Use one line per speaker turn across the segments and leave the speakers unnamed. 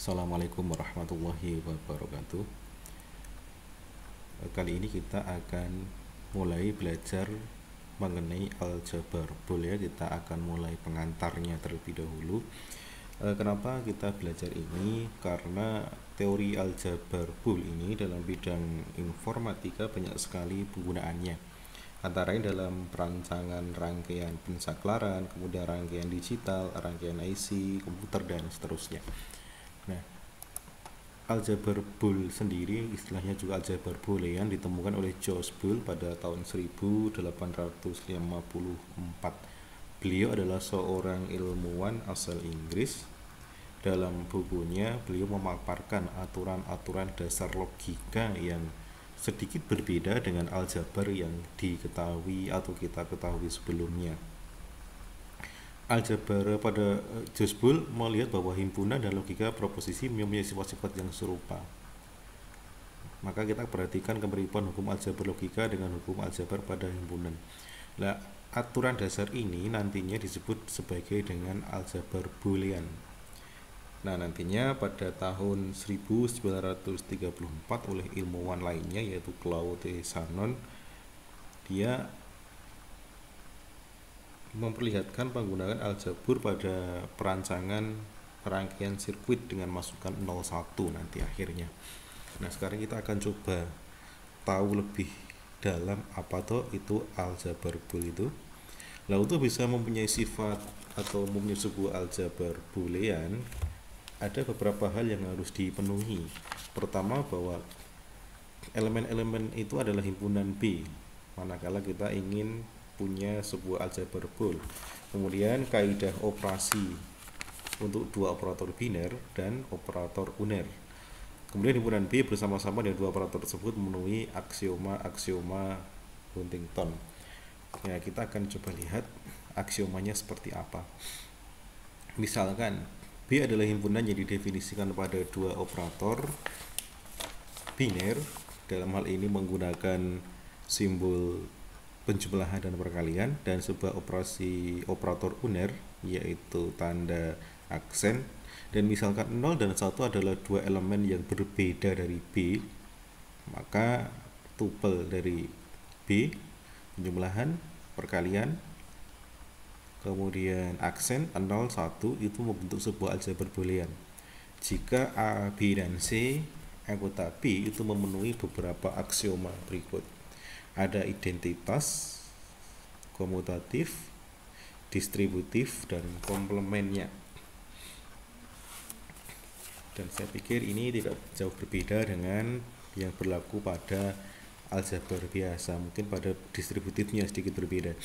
Assalamualaikum warahmatullahi wabarakatuh. Kali ini kita akan mulai belajar mengenai aljabar bool ya. Kita akan mulai pengantarnya terlebih dahulu. Kenapa kita belajar ini? Karena teori aljabar bool ini dalam bidang informatika banyak sekali penggunaannya. Antara lain dalam perancangan rangkaian pensaklaran, kemudian rangkaian digital, rangkaian IC, komputer, dan seterusnya. Nah, aljabar bool sendiri istilahnya juga aljabar boolean ditemukan oleh George Boole pada tahun 1854. Beliau adalah seorang ilmuwan asal Inggris. Dalam bukunya beliau memaparkan aturan-aturan dasar logika yang sedikit berbeda dengan aljabar yang diketahui atau kita ketahui sebelumnya. Aljabar pada George Boole melihat bahwa himpunan dan logika proposisi mempunyai sifat-sifat yang serupa. Maka kita perhatikan kemiripan hukum aljabar logika dengan hukum aljabar pada himpunan. Nah, aturan dasar ini nantinya disebut sebagai dengan aljabar boolean. Nah, nantinya pada tahun 1934 oleh ilmuwan lainnya yaitu Claude Shannon, dia memperlihatkan penggunaan aljabar pada perancangan rangkaian sirkuit dengan masukan 01 nanti akhirnya. Nah, sekarang kita akan coba tahu lebih dalam apa toh itu aljabar bool itu. Lalu untuk bisa mempunyai sifat atau mempunyai sebuah aljabar boolean, ada beberapa hal yang harus dipenuhi. Pertama, bahwa elemen-elemen itu adalah himpunan B manakala kita ingin punya sebuah aljabar bool. Kemudian kaidah operasi untuk dua operator biner dan operator uner. Kemudian himpunan B bersama-sama dengan dua operator tersebut memenuhi aksioma Huntington. Ya, kita akan coba lihat aksiomanya seperti apa. Misalkan B adalah himpunan yang didefinisikan pada dua operator biner, dalam hal ini menggunakan simbol penjumlahan dan perkalian, dan sebuah operator uner yaitu tanda aksen, dan misalkan 0 dan 1 adalah dua elemen yang berbeda dari B, maka tupel dari B, penjumlahan, perkalian, kemudian aksen 0, 1 itu membentuk sebuah aljabar boolean. Jika A, B, dan C anggota B itu memenuhi beberapa aksioma berikut. Ada identitas, komutatif, distributif, dan komplemennya. Dan saya pikir ini tidak jauh berbeda dengan yang berlaku pada aljabar biasa. Mungkin pada distributifnya sedikit berbeda.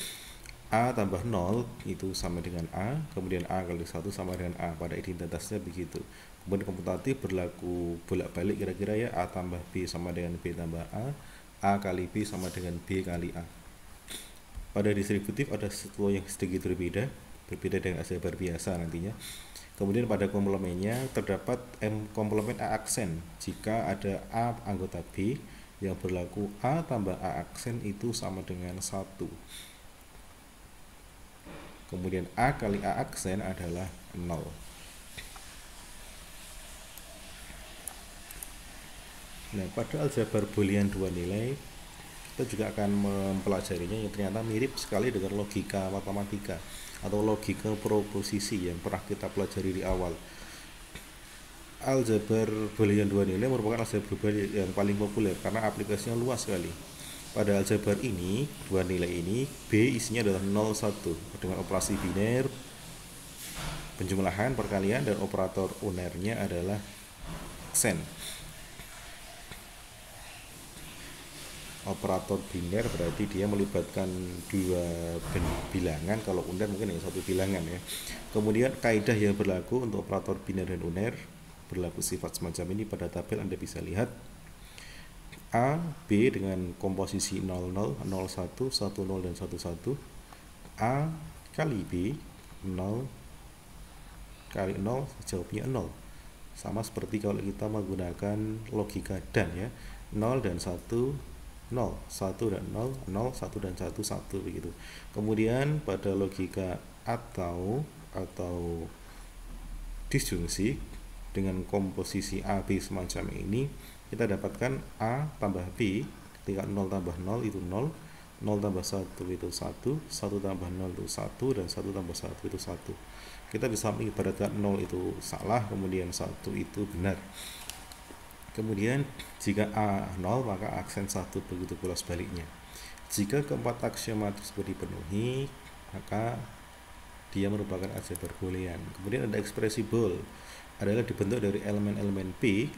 A tambah 0 itu sama dengan A, kemudian A kali 1 sama dengan A, pada identitasnya begitu. Kemudian komutatif berlaku bolak-balik kira-kira ya, A tambah B sama dengan B tambah A kali B sama dengan B kali A. Pada distributif ada sesuatu yang sedikit berbeda dengan aljabar biasa nantinya. Kemudian pada komplemennya terdapat komplemen A aksen. Jika ada A anggota B yang berlaku A tambah A aksen itu sama dengan 1. Kemudian A kali A aksen adalah 0. Nah, pada aljabar boolean dua nilai kita juga akan mempelajarinya yang ternyata mirip sekali dengan logika matematika atau logika proposisi yang pernah kita pelajari di awal. Aljabar boolean dua nilai merupakan aljabar boolean yang paling populer karena aplikasinya luas sekali. Pada aljabar ini, dua nilai ini, B isinya adalah 0, 1 dengan operasi biner, penjumlahan, perkalian, dan operator unernya adalah aksen. Operator biner berarti dia melibatkan dua bilangan, kalau uner mungkin hanya satu bilangan ya. Kemudian kaidah yang berlaku untuk operator biner dan uner berlaku sifat semacam ini. Pada tabel Anda bisa lihat A, B dengan komposisi 00, 01, 10 dan 11. A kali B 0 kali 0 jawabnya 0. Sama seperti kalau kita menggunakan logika dan ya, 0 dan 1 0, 1 dan 0, 0, 1 dan 1, 1 begitu. Kemudian pada logika atau disjungsi dengan komposisi A, B semacam ini, kita dapatkan A tambah B, ketika 0 tambah 0 itu 0, 0 tambah 1 itu 1, 1 tambah 0 itu 1, dan 1 tambah 1 itu 1. Kita bisa mengibaratkan 0 itu salah, kemudian 1 itu benar. Kemudian jika A 0, maka aksen 1, begitu pula sebaliknya. Jika keempat aksioma tersebut dipenuhi, maka dia merupakan aljabar boolean. Kemudian ada ekspresi bool, adalah dibentuk dari elemen-elemen P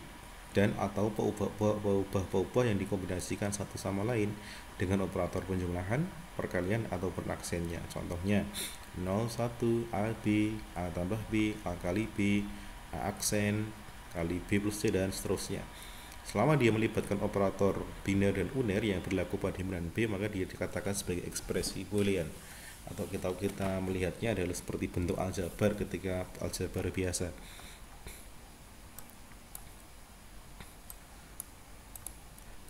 dan atau peubah-peubah yang dikombinasikan satu sama lain dengan operator penjumlahan, perkalian, atau penaksennya. Contohnya 0, 1, A, B, A tambah B, A kali B, A aksen, kali B plus C, dan seterusnya. Selama dia melibatkan operator biner dan uner yang berlaku pada himpunan B, maka dia dikatakan sebagai ekspresi boolean. Atau kita melihatnya adalah seperti bentuk aljabar ketika aljabar biasa.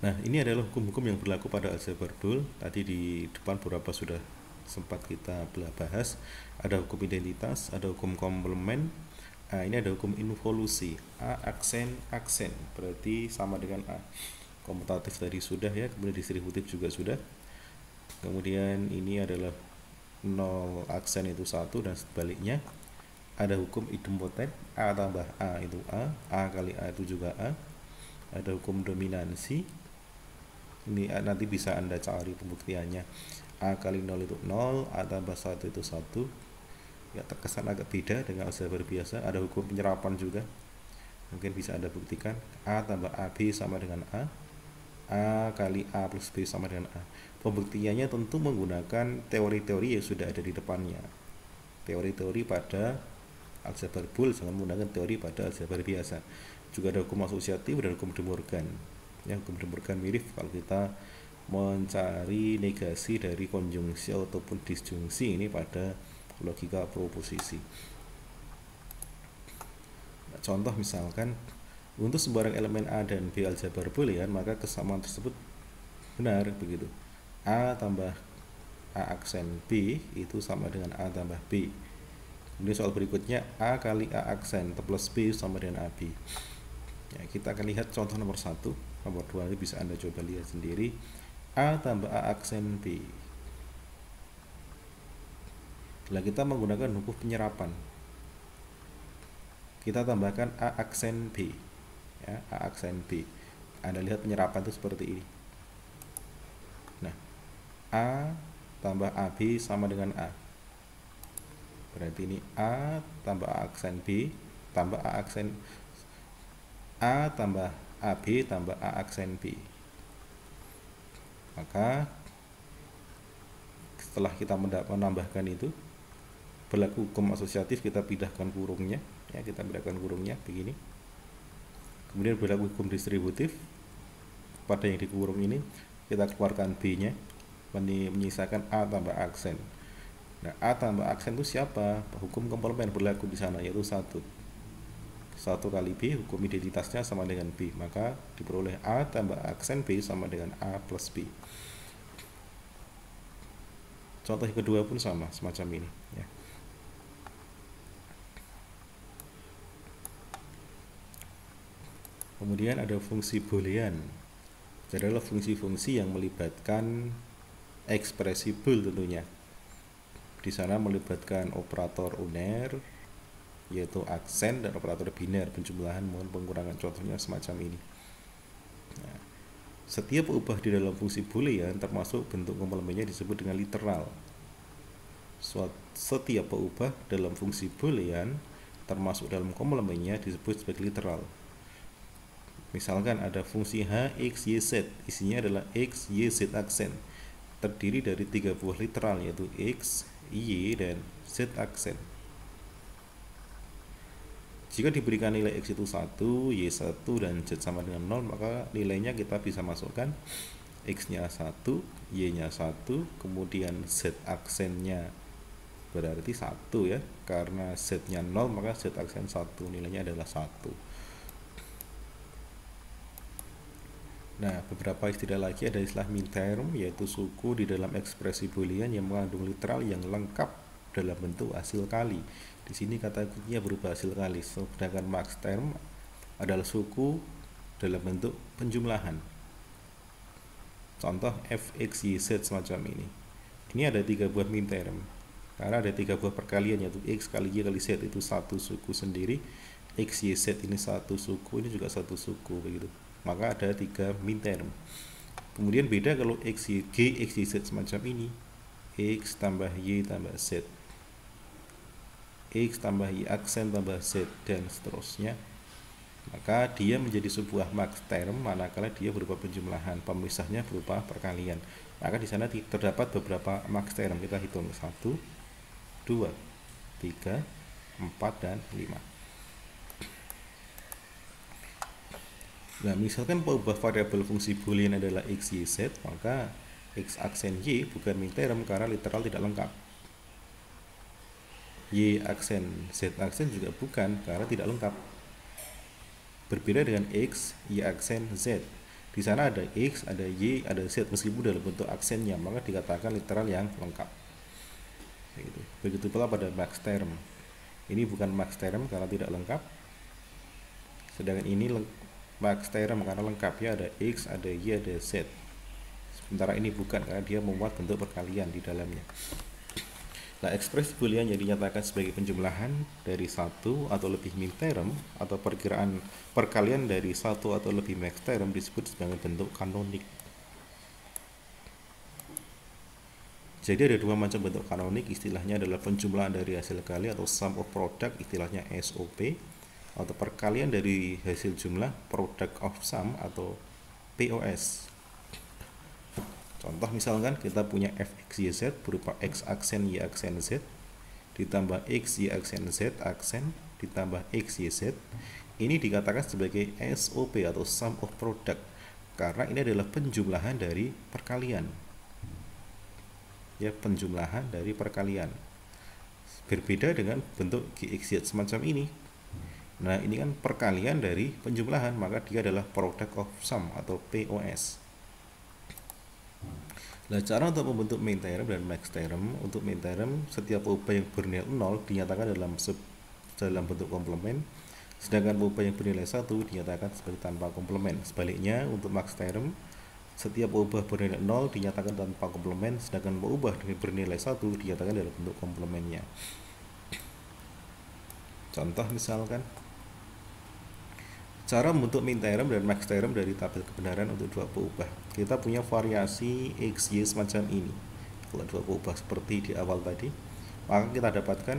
Nah, ini adalah hukum-hukum yang berlaku pada aljabar bool. Tadi di depan beberapa sudah sempat kita bahas. Ada hukum identitas, ada hukum komplement. Nah, ini ada hukum involusi. A aksen aksen berarti sama dengan A. Komutatif tadi sudah ya, kemudian distributif juga sudah. Kemudian ini adalah 0 aksen itu 1 dan sebaliknya. Ada hukum idempoten, A tambah A itu A kali A itu juga A. Ada hukum dominansi. Ini nanti bisa Anda cari pembuktiannya. A kali 0 itu 0, A tambah 1 itu 1. Ya, terkesan agak beda dengan aljabar biasa. Ada hukum penyerapan juga, mungkin bisa Anda buktikan. A tambah AB sama dengan A kali A plus B sama dengan A. Pembuktiannya tentu menggunakan teori-teori yang sudah ada di depannya. Teori-teori pada aljabar bool, jangan menggunakan teori pada aljabar biasa. Juga ada hukum asosiatif dan hukum De Morgan. Yang hukum De Morgan mirip kalau kita mencari negasi dari konjungsi ataupun disjungsi ini pada logika proposisi. Nah, contoh misalkan untuk sembarang elemen A dan B aljabar boolean, maka kesamaan tersebut benar begitu. A tambah A aksen B itu sama dengan A tambah B. Kemudian soal berikutnya, A kali A aksen plus B sama dengan AB. Ya, kita akan lihat contoh nomor 1. Nomor 2 ini bisa Anda coba lihat sendiri. A tambah A aksen B. Bila kita menggunakan hukum penyerapan, kita tambahkan A aksen B ya, A aksen B. Anda lihat penyerapan itu seperti ini. Nah, A tambah AB sama dengan A. Berarti ini A tambah A aksen B tambah A aksen A tambah AB tambah A aksen B. Maka setelah kita menambahkan itu, berlaku hukum asosiatif, kita pindahkan kurungnya ya, kita pindahkan kurungnya begini. Kemudian berlaku hukum distributif, pada yang dikurung ini kita keluarkan B nya, menyisakan A tambah aksen. Nah, A tambah aksen itu siapa? Hukum komplement berlaku di sana, yaitu 1 kali B, hukum identitasnya sama dengan B, maka diperoleh A tambah aksen B sama dengan A plus B. Contoh yang kedua pun sama, semacam ini ya. Kemudian ada fungsi boolean. Jadi adalah fungsi-fungsi yang melibatkan ekspresi bool tentunya. Di sana melibatkan operator uner, yaitu aksen, dan operator biner, penjumlahan maupun pengurangan. Contohnya semacam ini. Nah, setiap ubah di dalam fungsi boolean termasuk bentuk komplemennya disebut dengan literal. Setiap ubah dalam fungsi boolean termasuk dalam komplemennya disebut sebagai literal. Misalkan ada fungsi H, X, Y, Z, isinya adalah X, Y, Z aksen, terdiri dari 3 buah literal, yaitu X, Y, dan Z aksen. Jika diberikan nilai X itu 1, Y 1, dan Z sama dengan 0, maka nilainya kita bisa masukkan X nya 1, Y nya 1, kemudian Z aksennya berarti 1 ya, karena Z nya 0 maka Z aksen 1, nilainya adalah 1. Nah, beberapa istilah lagi, ada istilah min-term, yaitu suku di dalam ekspresi boolean yang mengandung literal yang lengkap dalam bentuk hasil kali. Di sini kata kuncinya berupa hasil kali, sedangkan max term adalah suku dalam bentuk penjumlahan. Contoh fxyz semacam ini. Ini ada 3 buah min term. Karena ada 3 buah perkalian, yaitu x kali y kali z itu satu suku sendiri, x, y, z ini satu suku, ini juga satu suku begitu. Maka ada 3 min term. Kemudian beda kalau x, y, g, x, y, z semacam ini. X tambah y tambah z. X tambah y aksen tambah z dan seterusnya. Maka dia menjadi sebuah max term manakala dia berupa penjumlahan, pemisahnya berupa perkalian. Maka di sana terdapat beberapa max term. Kita hitung 1, 2, 3, 4, dan 5. Nah, misalkan peubah variabel fungsi boolean adalah x, y, z, maka x aksen y bukan min term karena literal tidak lengkap. Y aksen z aksen juga bukan karena tidak lengkap. Berbeda dengan x, y aksen z. Di sana ada x, ada y, ada z meskipun dalam bentuk aksennya, maka dikatakan literal yang lengkap. Begitu pula pada max term. Ini bukan max term karena tidak lengkap. Sedangkan ini max term karena lengkap, ya ada x, ada y, ada z. Sementara ini bukan karena dia memuat bentuk perkalian di dalamnya. Nah, ekspresi boolean yang dinyatakan sebagai penjumlahan dari satu atau lebih min term atau perkiraan perkalian dari satu atau lebih max term disebut sebagai bentuk kanonik. Jadi ada 2 macam bentuk kanonik, istilahnya adalah penjumlahan dari hasil kali atau sum of product, istilahnya SOP, atau perkalian dari hasil jumlah, product of sum, atau POS. Contoh misalkan kita punya fxyz berupa x aksen y aksen z ditambah x y aksen z aksen ditambah x y z. Ini dikatakan sebagai SOP atau sum of product karena ini adalah penjumlahan dari perkalian. Ya, penjumlahan dari perkalian. Berbeda dengan bentuk gxz semacam ini. Nah, ini kan perkalian dari penjumlahan, maka dia adalah product of sum atau POS. Nah, cara untuk membentuk min term dan max term. Untuk min term, setiap peubah yang bernilai 0 dinyatakan dalam bentuk komplement, sedangkan peubah yang bernilai 1 dinyatakan sebagai tanpa komplement. Sebaliknya, untuk max term, setiap peubah bernilai 0 dinyatakan tanpa komplement, sedangkan peubah bernilai 1 dinyatakan dalam bentuk komplementnya. Contoh misalkan, cara membentuk min term dan max term dari tabel kebenaran untuk 2 peubah. Kita punya variasi x, y semacam ini. Kalau 2 peubah seperti di awal tadi, maka kita dapatkan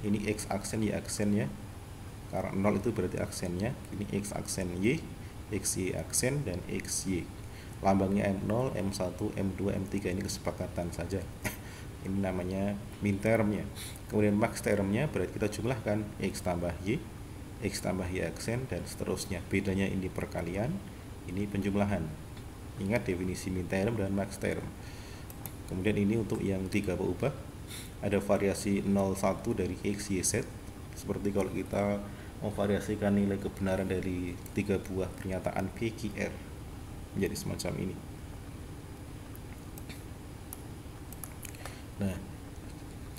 ini x aksen, y aksennya. Karena 0 itu berarti aksennya. Ini x aksen y, x, y aksen, dan x, y. Lambangnya M0, M1, M2, M3, ini kesepakatan saja. Ini namanya min termnya. Kemudian max termnya berarti kita jumlahkan x tambah y aksen, dan seterusnya. Bedanya ini perkalian, ini penjumlahan. Ingat definisi min term dan max term. Kemudian ini untuk yang 3 peubah, ada variasi 0, 1 dari x, y, z. Seperti kalau kita memvariasikan nilai kebenaran dari 3 buah pernyataan PQR menjadi semacam ini. Nah,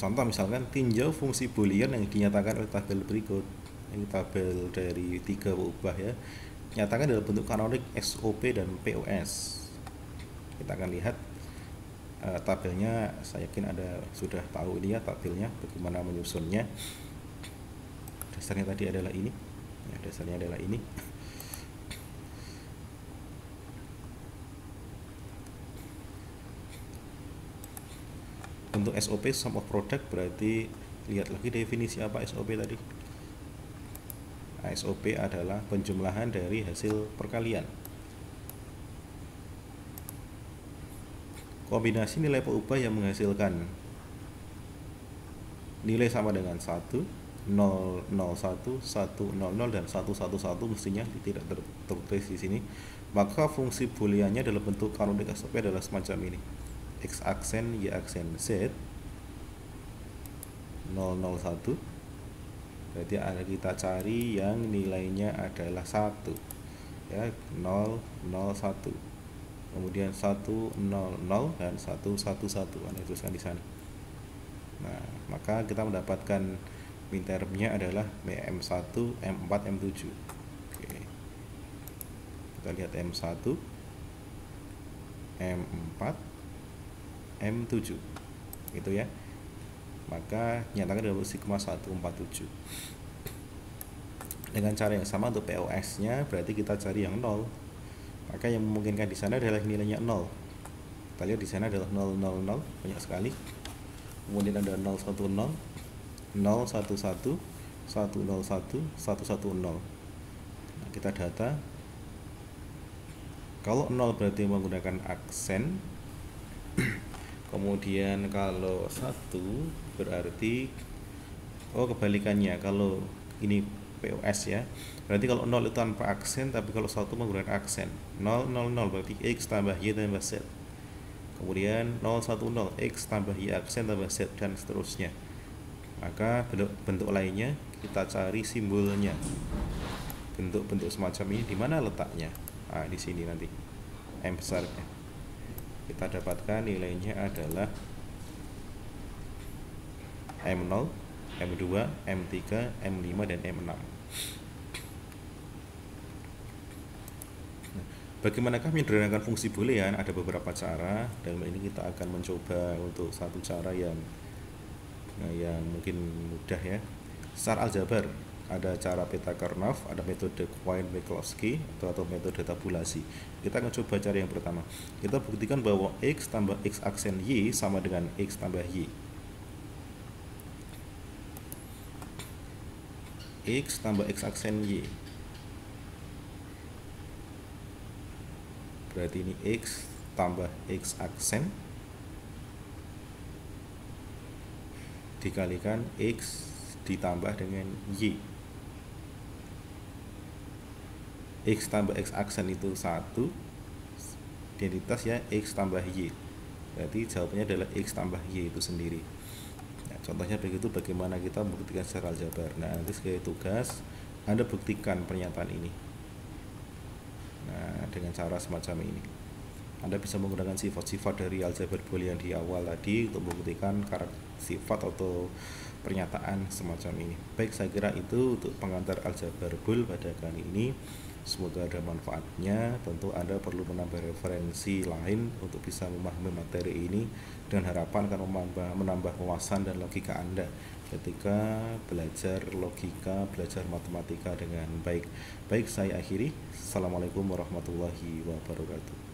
contoh misalkan tinjau fungsi boolean yang dinyatakan oleh tabel berikut. Ini tabel dari 3 peubah ya. Nyatakan dalam bentuk kanonik SOP dan POS. Kita akan lihat tabelnya. Saya yakin ada sudah tahu ini ya tabelnya, bagaimana menyusunnya. Dasarnya tadi adalah ini. Ya, dasarnya adalah ini. Untuk SOP sum of product berarti lihat lagi definisi apa SOP tadi. SOP adalah penjumlahan dari hasil perkalian. Kombinasi nilai peubah yang menghasilkan nilai sama dengan 1, 0, 0, 1, 1, 0, 0, dan 1, 1, 1 mestinya tidak tertulis di sini. Maka fungsi booleannya dalam bentuk kanonik SOP adalah semacam ini. X aksen, y aksen z 001, berarti ada kita cari yang nilainya adalah 1 ya, 0, 0, 1, kemudian 1, 0, 0, dan 1, 1, 1 Anda tuliskan di sana. Nah, maka kita mendapatkan min termnya adalah M1, M4, M7. Oke. Kita lihat M1, M4, M7 gitu ya. Maka nyatakan dalam sigma 147. Dengan cara yang sama untuk POS nya berarti kita cari yang 0. Maka yang memungkinkan di sana adalah nilainya 0. Kita lihat di sana adalah 0, 0, 0, banyak sekali. Kemudian ada 0, 1, 0, 0, 1, 1, 1, 0, 1, 1, 1, 0. Nah, kita data. Kalau 0 berarti menggunakan aksen. Kemudian kalau 1 berarti kebalikannya. Kalau ini POS ya, berarti kalau 0 itu tanpa aksen, tapi kalau 1 menggunakan aksen. 0, 0, 0 berarti X tambah Y tambah Z. Kemudian 0, 1, 0 X tambah Y aksen tambah Z, dan seterusnya. Maka bentuk lainnya kita cari simbolnya. Bentuk-bentuk semacam ini di mana letaknya? Nah, di sini nanti M besarnya. Kita dapatkan nilainya adalah M0, M2, M3, M5, dan M6. Bagaimanakah menyederhanakan fungsi boolean? Ada beberapa cara. Dalam ini kita akan mencoba untuk satu cara yang mungkin mudah ya. Secara aljabar ada cara peta Karnaugh, ada metode Quine-Minkowski atau metode tabulasi. Kita akan coba cara yang pertama. Kita buktikan bahwa X tambah X aksen Y sama dengan X tambah Y. X tambah X aksen Y berarti ini X tambah X aksen dikalikan X ditambah dengan Y. X tambah X aksen itu 1, identitas ya X tambah Y, berarti jawabannya adalah X tambah Y itu sendiri. Nah, contohnya begitu bagaimana kita membuktikan secara aljabar. Nah, nanti sebagai tugas Anda buktikan pernyataan ini. Nah, dengan cara semacam ini Anda bisa menggunakan sifat-sifat dari aljabar boolean di awal tadi untuk membuktikan sifat atau pernyataan semacam ini. Baik, saya kira itu untuk pengantar aljabar bool pada kali ini. Semoga ada manfaatnya. Tentu Anda perlu menambah referensi lain untuk bisa memahami materi ini, dengan harapan akan menambah wawasan dan logika Anda ketika belajar logika, belajar matematika dengan baik. Baik, saya akhiri. Assalamualaikum warahmatullahi wabarakatuh.